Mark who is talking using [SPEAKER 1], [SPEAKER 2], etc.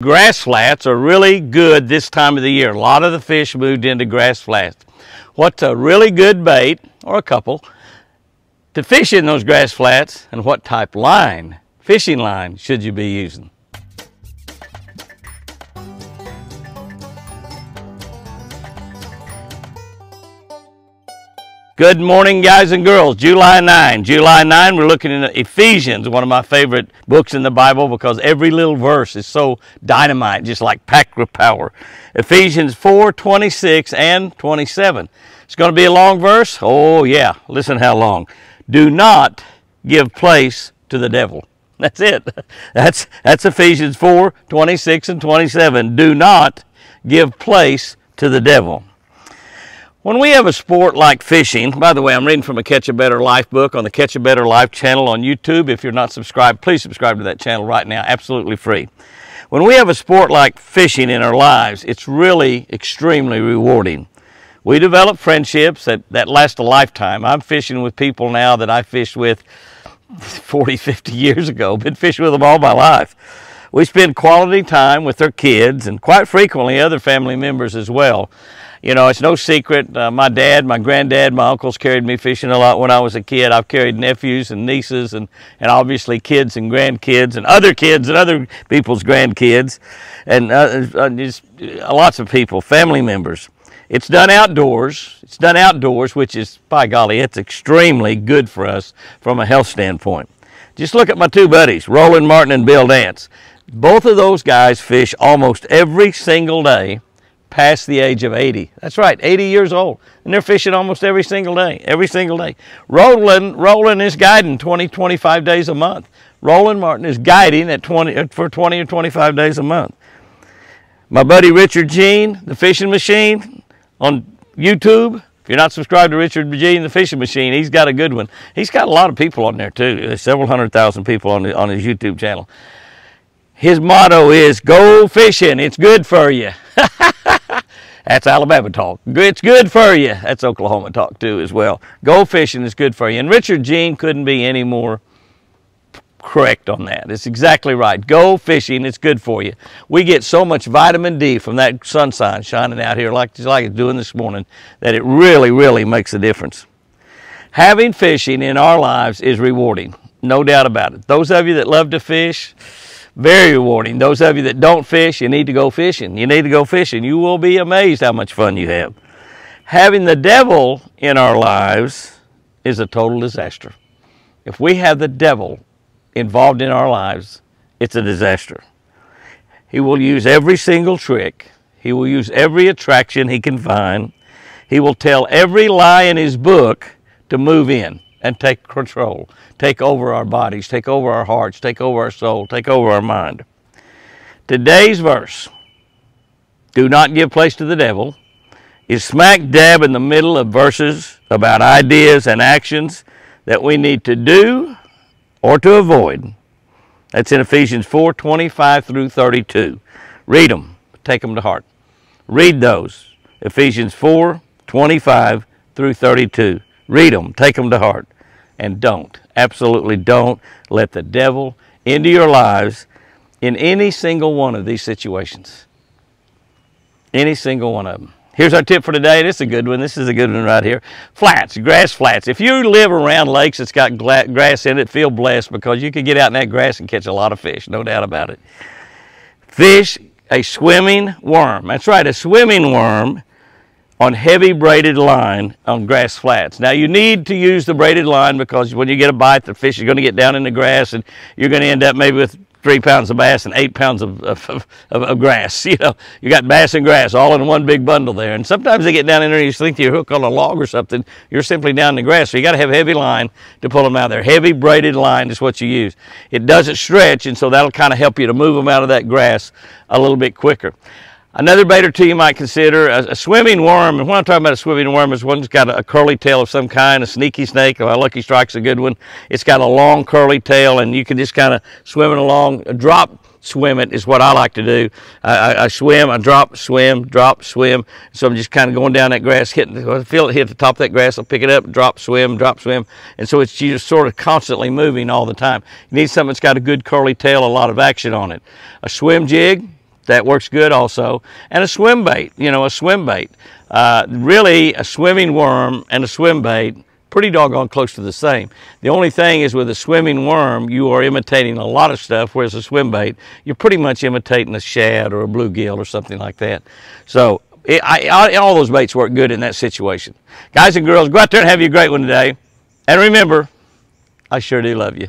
[SPEAKER 1] Grass flats are really good this time of the year. A lot of the fish moved into grass flats. What's a really good bait, or a couple, to fish in those grass flats, and what type line, fishing line, should you be using? Good morning, guys and girls. July 9. We're looking at Ephesians, one of my favorite books in the Bible because every little verse is so dynamite, just like packed with power. Ephesians 4:26 and 27. It's going to be a long verse. Oh, yeah. Listen how long. Do not give place to the devil. That's it. That's Ephesians 4:26 and 27. Do not give place to the devil. When we have a sport like fishing, by the way, I'm reading from a Catch a Better Life book on the Catch a Better Life channel on YouTube. If you're not subscribed, please subscribe to that channel right now, absolutely free. When we have a sport like fishing in our lives, it's really extremely rewarding. We develop friendships that last a lifetime. I'm fishing with people now that I fished with 40, 50 years ago. Been fishing with them all my life. We spend quality time with their kids and quite frequently other family members as well. You know, it's no secret, my dad, my granddad, my uncles carried me fishing a lot when I was a kid. I've carried nephews and nieces and obviously kids and grandkids and other people's grandkids and just lots of people, family members. It's done outdoors. It's done outdoors, which is, by golly, it's extremely good for us from a health standpoint. Just look at my two buddies, Roland Martin and Bill Dance. Both of those guys fish almost every single day past the age of 80. That's right, 80 years old. And they're fishing almost every single day, Roland is guiding 20, 25 days a month. Roland Martin is guiding for 20 or 25 days a month. My buddy Richard Jean, the fishing machine on YouTube. If you're not subscribed to Richard Jean, the fishing machine, he's got a good one. He's got a lot of people on there too. There's several 100,000 people on his YouTube channel. His motto is, go fishing, it's good for you. That's Alabama talk. It's good for you. That's Oklahoma talk too as well. Go fishing is good for you. And Richard Jean couldn't be any more correct on that. It's exactly right. Go fishing, it's good for you. We get so much vitamin D from that sunshine shining out here like it's doing this morning that it really, really makes a difference. Having fishing in our lives is rewarding. No doubt about it. Those of you that love to fish, very rewarding. Those of you that don't fish, you need to go fishing. You need to go fishing. You will be amazed how much fun you have. Having the devil in our lives is a total disaster. If we have the devil involved in our lives, it's a disaster. He will use every single trick. He will use every attraction he can find. He will tell every lie in his book to move in and take control, take over our bodies, take over our hearts, take over our soul, take over our mind. Today's verse, do not give place to the devil, is smack dab in the middle of verses about ideas and actions that we need to do or to avoid. That's in Ephesians 4:25 through 32. Read them, take them to heart. Read those, Ephesians 4:25 through 32. Read them, take them to heart, and absolutely don't let the devil into your lives in any single one of these situations. Any single one of them. Here's our tip for today. This is a good one. This is a good one right here. Flats, grass flats. If you live around lakes that's got grass in it, feel blessed because you can get out in that grass and catch a lot of fish, no doubt about it. Fish a swimming worm. That's right, a swimming worm on heavy braided line on grass flats. Now you need to use the braided line because when you get a bite, the fish is going to get down in the grass and you're going to end up maybe with 3 pounds of bass and 8 pounds of grass. You know, you got bass and grass all in one big bundle there. And sometimes they get down in there and you think you're hooked on a log or something. You're simply down in the grass. So you got to have heavy line to pull them out of there. Heavy braided line is what you use. It doesn't stretch, and so that'll kind of help you to move them out of that grass a little bit quicker. Another bait or two you might consider, a swimming worm, and when I'm talking about a swimming worm, is one that's got a curly tail of some kind, a sneaky snake. A Lucky Strike's a good one. It's got a long curly tail, and you can just kind of swim it along. Drop swim it is what I like to do. I swim, I drop, swim, drop, swim. So I'm just kind of going down that grass, I feel it hit the top of that grass, I'll pick it up, drop, swim, and so it's just sort of constantly moving all the time. You need something that's got a good curly tail, a lot of action on it. A swim jig, That works good also. And a swim bait, you know, a swim bait. Really, a swimming worm and a swim bait, pretty doggone close to the same. The only thing is with a swimming worm, you are imitating a lot of stuff, whereas a swim bait, you're pretty much imitating a shad or a bluegill or something like that. So all those baits work good in that situation. Guys and girls, go out there and have you a great one today. And remember, I sure do love you.